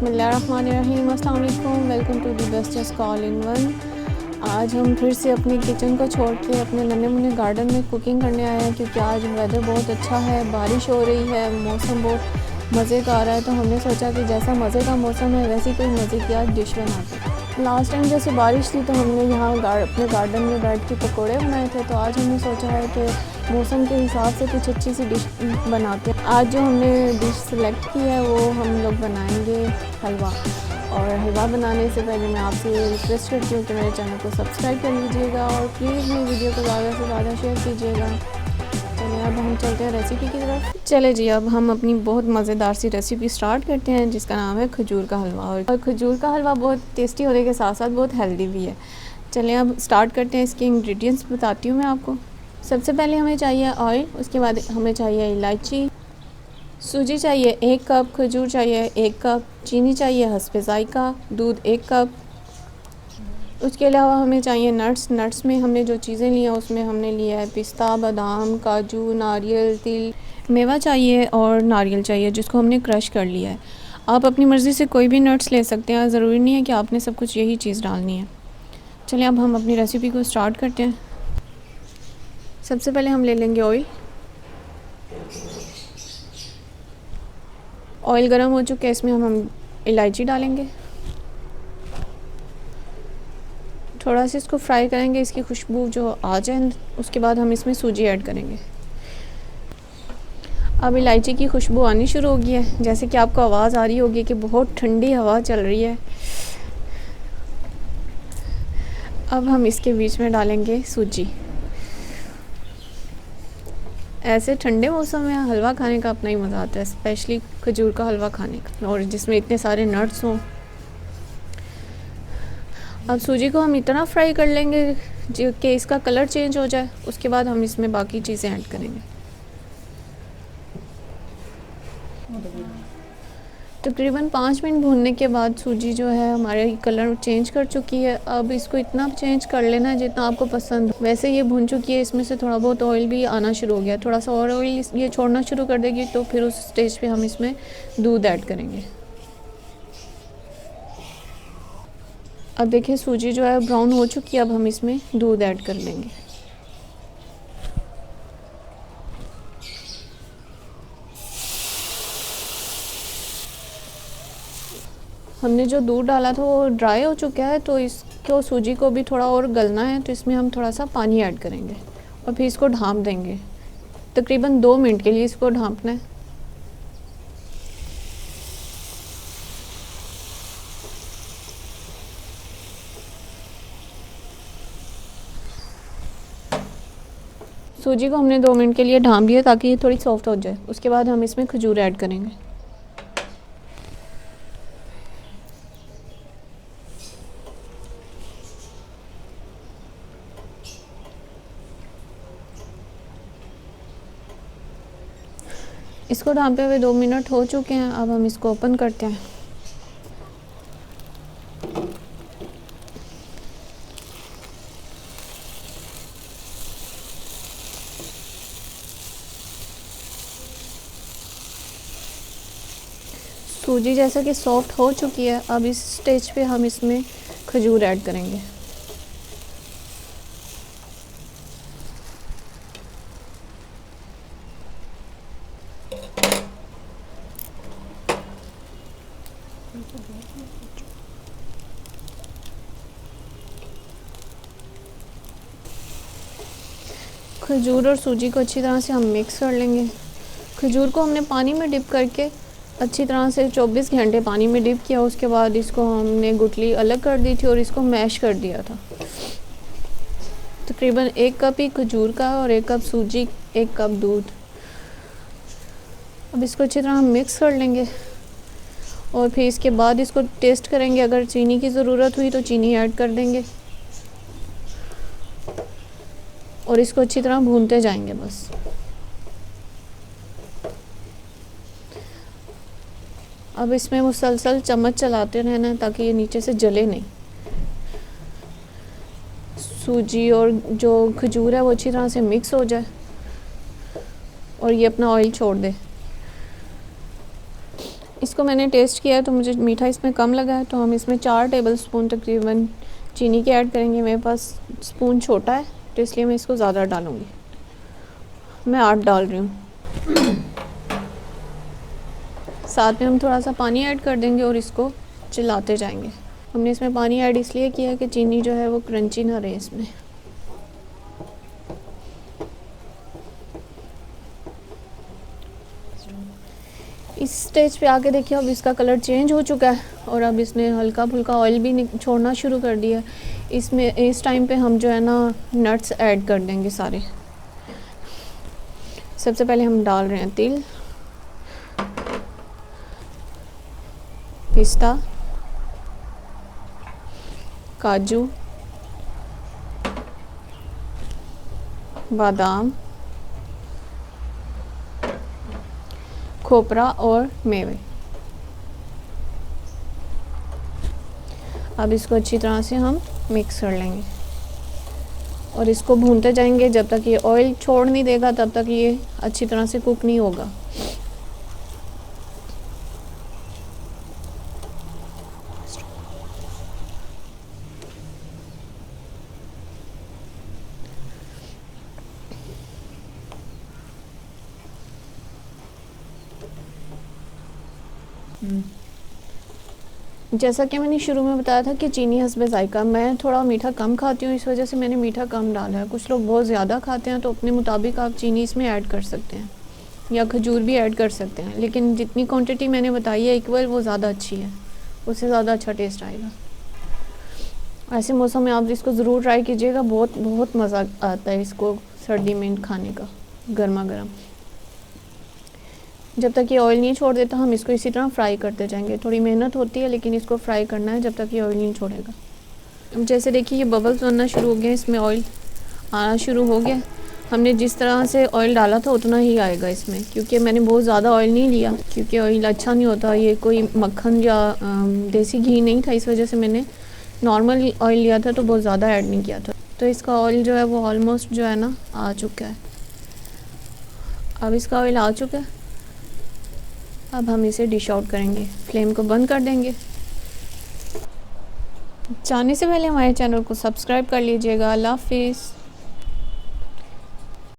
बिस्मिल्लाहिर्रहमानिर्रहीम, अस्सलाम वालेकुम, welcome to the best all in one. आज हम फिर से अपनी किचन को छोड़ के अपने नन्हे मुन्ने गार्डन में कुकिंग करने आए हैं, क्योंकि आज वेदर बहुत अच्छा है, बारिश हो रही है, मौसम बहुत मज़े का आ रहा है। तो हमने सोचा कि जैसा मज़े का मौसम है वैसी कोई मज़े की आज डिश बनाते हैं। लास्ट टाइम जैसे बारिश थी तो हमने यहाँ अपने गार्डन में बैठ के पकौड़े बनाए थे, तो आज हमने सोचा है कि मौसम के हिसाब से कुछ अच्छी सी डिश बनाते हैं। आज जो हमने डिश सेलेक्ट की है वो हम लोग बनाएंगे हलवा। और हलवा बनाने से पहले मैं आपसे रिक्वेस्ट करती हूँ कि मेरे चैनल को सब्सक्राइब कर लीजिएगा और प्लीज़ मेरी वीडियो को ज़्यादा से ज़्यादा शेयर कीजिएगा। चलिए अब हम चलते हैं रेसिपी की तरफ। चले जी, अब हम अपनी बहुत मज़ेदार सी रेसिपी स्टार्ट करते हैं, जिसका नाम है खजूर का हलवा। और खजूर का हलवा बहुत टेस्टी होने के साथ साथ बहुत हेल्दी भी है। चलिए अब स्टार्ट करते हैं। इसके इंग्रेडिएंट्स बताती हूँ मैं आपको। सबसे पहले हमें चाहिए ऑयल, उसके बाद हमें चाहिए इलायची, सूजी चाहिए 1 कप, खजूर चाहिए 1 कप, चीनी चाहिए हस्बे ज़ायका, दूध 1 कप। उसके अलावा हमें चाहिए नट्स में हमने जो चीज़ें ली हैं उसमें हमने लिया है पिस्ता, बादाम, काजू, नारियल, तिल, मेवा चाहिए और नारियल चाहिए जिसको हमने क्रश कर लिया है। आप अपनी मर्ज़ी से कोई भी नट्स ले सकते हैं, ज़रूरी नहीं है कि आपने सब कुछ यही चीज़ डालनी है। चलिए अब हम अपनी रेसिपी को स्टार्ट करते हैं। सबसे पहले हम ले लेंगे ऑयल। ऑयल गर्म हो चुका है, इसमें हम इलायची डालेंगे। थोड़ा सा इसको फ्राई करेंगे, इसकी खुशबू जो आ जाए, उसके बाद हम इसमें सूजी ऐड करेंगे। अब इलायची की खुशबू आनी शुरू हो गई है, जैसे कि आपको आवाज़ आ रही होगी कि बहुत ठंडी हवा चल रही है। अब हम इसके बीच में डालेंगे सूजी। ऐसे ठंडे मौसम में हलवा खाने का अपना ही मज़ा आता है, स्पेशली खजूर का हलवा खाने का, और जिसमें इतने सारे नट्स हों। अब सूजी को हम इतना फ्राई कर लेंगे जो कि इसका कलर चेंज हो जाए, उसके बाद हम इसमें बाकी चीज़ें ऐड करेंगे। तकरीबन 5 मिनट भूनने के बाद सूजी जो है हमारे कलर चेंज कर चुकी है। अब इसको इतना चेंज कर लेना है जितना आपको पसंद हो। वैसे ये भून चुकी है, इसमें से थोड़ा बहुत ऑयल भी आना शुरू हो गया। थोड़ा सा और ऑयल ये छोड़ना शुरू कर देगी तो फिर उस स्टेज पे हम इसमें दूध ऐड करेंगे। अब देखिए सूजी जो है ब्राउन हो चुकी है, अब हम इसमें दूध ऐड कर लेंगे। हमने जो दूध डाला था वो ड्राई हो चुका है, तो इसको सूजी को भी थोड़ा और गलना है, तो इसमें हम थोड़ा सा पानी ऐड करेंगे और फिर इसको ढाँप देंगे। तकरीबन 2 मिनट के लिए इसको ढाँपना है। सूजी को हमने 2 मिनट के लिए ढाँप दिया ताकि ये थोड़ी सॉफ्ट हो जाए। उसके बाद हम इसमें खजूर ऐड करेंगे। इसको ढाँपे हुए 2 मिनट हो चुके हैं, अब हम इसको ओपन करते हैं। सूजी जैसा कि सॉफ्ट हो चुकी है, अब इस स्टेज पे हम इसमें खजूर ऐड करेंगे। खजूर और सूजी को अच्छी तरह से हम मिक्स कर लेंगे। खजूर को हमने पानी में डिप करके अच्छी तरह से 24 घंटे पानी में डिप किया। उसके बाद इसको हमने गुठली अलग कर दी थी और इसको मैश कर दिया था। तकरीबन 1 कप ही खजूर का और 1 कप सूजी, 1 कप दूध। अब इसको अच्छी तरह हम मिक्स कर लेंगे और फिर इसके बाद इसको टेस्ट करेंगे। अगर चीनी की ज़रूरत हुई तो चीनी ऐड कर देंगे और इसको अच्छी तरह भूनते जाएंगे बस। अब इसमें मुसलसल चम्मच चलाते रहना है ताकि ये नीचे से जले नहीं। सूजी और जो खजूर है वो अच्छी तरह से मिक्स हो जाए और ये अपना ऑयल छोड़ दे। इसको मैंने टेस्ट किया तो मुझे मीठा इसमें कम लगा है, तो हम इसमें 4 टेबलस्पून तकरीबन चीनी के ऐड करेंगे। मेरे पास स्पून छोटा है तो इसलिए मैं इसको ज़्यादा डालूँगी। मैं 8 डाल रही हूँ। साथ में हम थोड़ा सा पानी ऐड कर देंगे और इसको चलाते जाएंगे। हमने इसमें पानी ऐड इसलिए किया कि चीनी जो है वो क्रंची ना रहे इसमें। इस स्टेज पे आके देखिए अब इसका कलर चेंज हो चुका है और अब इसने हल्का फुल्का ऑयल भी छोड़ना शुरू कर दिया। इसमें इस टाइम पे हम जो है ना नट्स ऐड कर देंगे सारे। सबसे पहले हम डाल रहे हैं तिल, पिस्ता, काजू, बादाम, खोपरा और मेवे। अब इसको अच्छी तरह से हम मिक्स कर लेंगे और इसको भूनते जाएंगे जब तक ये ऑयल छोड़ नहीं देगा, तब तक ये अच्छी तरह से कुक नहीं होगा। जैसा कि मैंने शुरू में बताया था कि चीनी हस्बे ज़ायका, मैं थोड़ा मीठा कम खाती हूँ, इस वजह से मैंने मीठा कम डाला है। कुछ लोग बहुत ज़्यादा खाते हैं तो अपने मुताबिक आप चीनी इसमें ऐड कर सकते हैं या खजूर भी ऐड कर सकते हैं, लेकिन जितनी क्वांटिटी मैंने बताई है इक्वल वो ज़्यादा अच्छी है, उससे ज़्यादा अच्छा टेस्ट आएगा। ऐसे मौसम में आप इसको ज़रूर ट्राई कीजिएगा, बहुत बहुत मज़ा आता है इसको सर्दी में खाने का गर्मा गर्म। जब तक ये ऑयल नहीं छोड़ देता हम इसको इसी तरह फ्राई करते जाएंगे। थोड़ी मेहनत होती है लेकिन इसको फ्राई करना है जब तक ये ऑयल नहीं छोड़ेगा। अब जैसे देखिए ये बबल्स बनना शुरू हो गए, इसमें ऑयल आना शुरू हो गया। हमने जिस तरह से ऑयल डाला था उतना ही आएगा इसमें, क्योंकि मैंने बहुत ज़्यादा ऑयल नहीं लिया क्योंकि ऑयल अच्छा नहीं होता, ये कोई मक्खन या देसी घी नहीं था, इस वजह से मैंने नॉर्मल ऑयल लिया था तो बहुत ज़्यादा ऐड नहीं किया था। तो इसका ऑयल जो है वो ऑलमोस्ट जो है ना आ चुका है। अब इसका ऑयल आ चुका है, अब हम इसे डिश आउट करेंगे, फ्लेम को बंद कर देंगे। जाने से पहले हमारे चैनल को सब्सक्राइब कर लीजिएगा। अल्लाह हाफिज़।